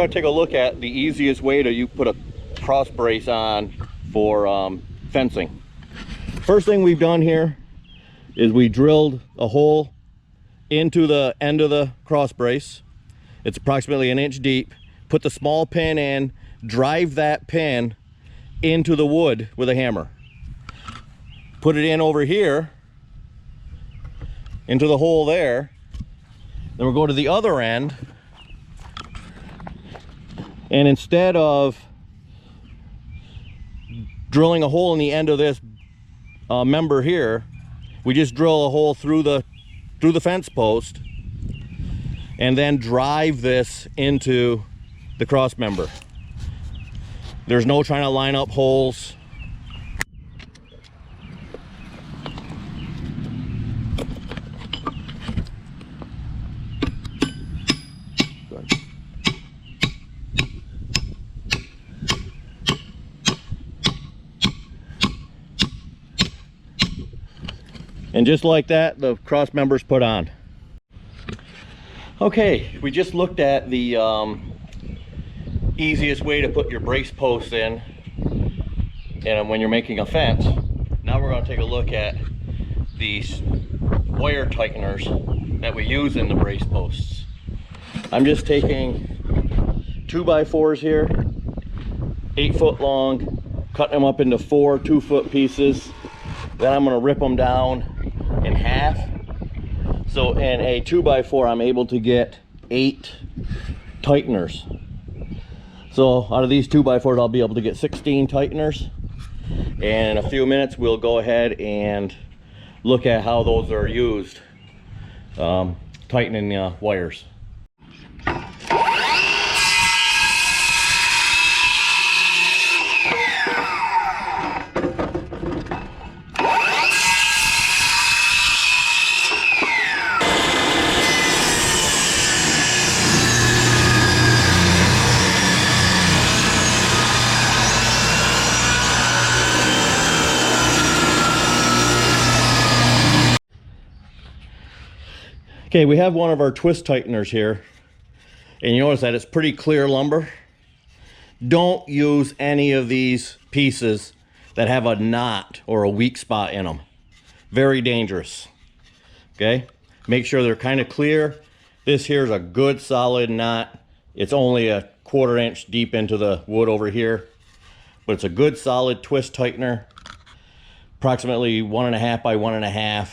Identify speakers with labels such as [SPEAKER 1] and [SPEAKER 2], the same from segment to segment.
[SPEAKER 1] going to take a look at the easiest way to put a cross brace on for fencing. First thing we've done here is we drilled a hole into the end of the cross brace. It's approximately 1 inch deep. Put the small pin in, drive that pin into the wood with a hammer. Put it in over here into the hole there. Then we'll go to the other end, and instead of drilling a hole in the end of this member here, we just drill a hole through the fence post and then drive this into the cross member. There's no trying to line up holes. And just like that, the cross member's put on. Okay, we just looked at the easiest way to put your brace posts in and when you're making a fence. Now we're going to take a look at these wire tighteners that we use in the brace posts. I'm just taking 2x4s here, 8 foot long, cutting them up into 4 2-foot pieces. Then I'm going to rip them down in half. So in a 2x4 I'm able to get 8 tighteners. So out of these 2x4s I'll be able to get 16 tighteners, and in a few minutes we'll go ahead and look at how those are used, tightening wires. Okay, we have one of our twist tighteners here, and you notice that it's pretty clear lumber. Don't use any of these pieces that have a knot or a weak spot in them. Very dangerous. Okay, make sure they're kind of clear. This here is a good solid knot. It's only a 1/4 inch deep into the wood over here, but it's a good solid twist tightener, approximately 1.5 by 1.5,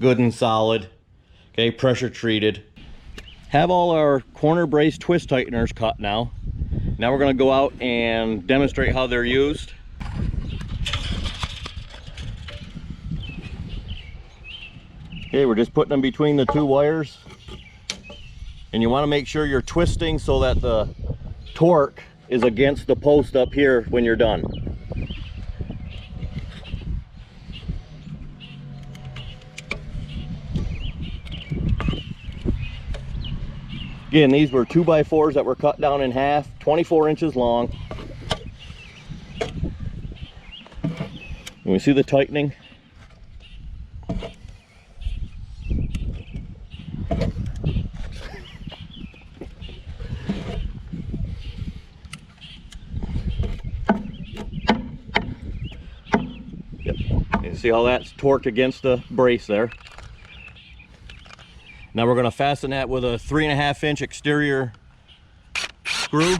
[SPEAKER 1] good and solid. Okay, pressure treated. Have all our corner brace twist tighteners cut now. Now we're going to go out and demonstrate how they're used. Okay, we're just putting them between the 2 wires. And you want to make sure you're twisting so that the torque is against the post up here when you're done. Again, these were 2x4s that were cut down in half, 24 inches long. And we see the tightening. Yep. You see how that's torqued against the brace there. Now we're going to fasten that with a 3.5 inch exterior screw.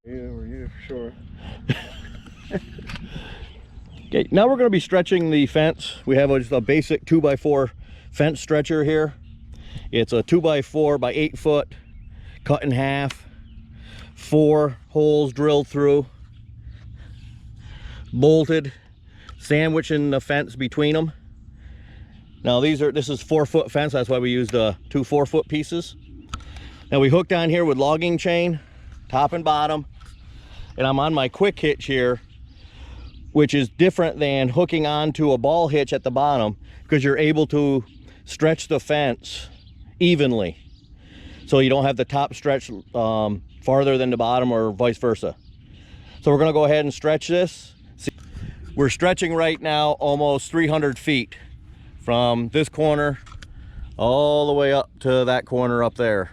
[SPEAKER 2] Yeah, we're here for sure.
[SPEAKER 1] Okay, now we're going to be stretching the fence. We have just a basic 2x4 fence stretcher here. It's a 2x4 by 8 foot, cut in half, 4 holes drilled through, bolted, sandwiching the fence between them. Now this is 4-foot fence, that's why we used 2 4-foot pieces. Now we hooked on here with logging chain, top and bottom, and I'm on my quick hitch here, which is different than hooking onto a ball hitch at the bottom, because you're able to stretch the fence evenly. So you don't have the top stretch farther than the bottom or vice versa. So we're gonna go ahead and stretch this. We're stretching right now almost 300 feet from this corner all the way up to that corner up there.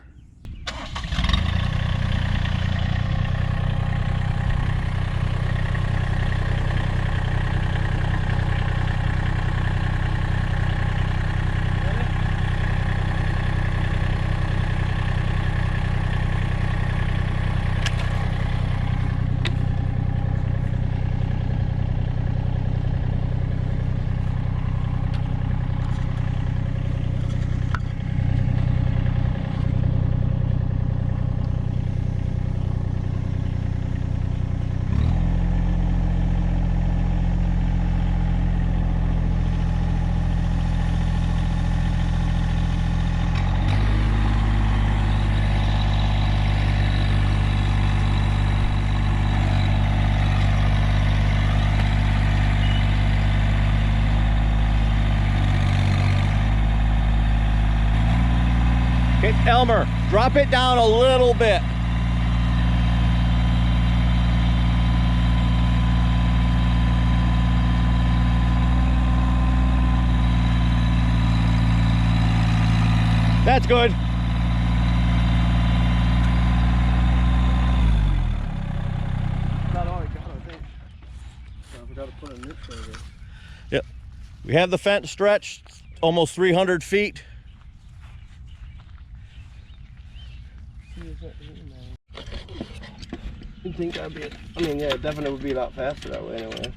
[SPEAKER 1] Okay, Elmer, drop it down a little bit. That's good.
[SPEAKER 2] About all I got, I think. I forgot to put a nip over.
[SPEAKER 1] Yep. We have the fence stretched almost 300 feet.
[SPEAKER 2] You think that'd be? I mean, yeah, it definitely would be a lot faster that way anyway.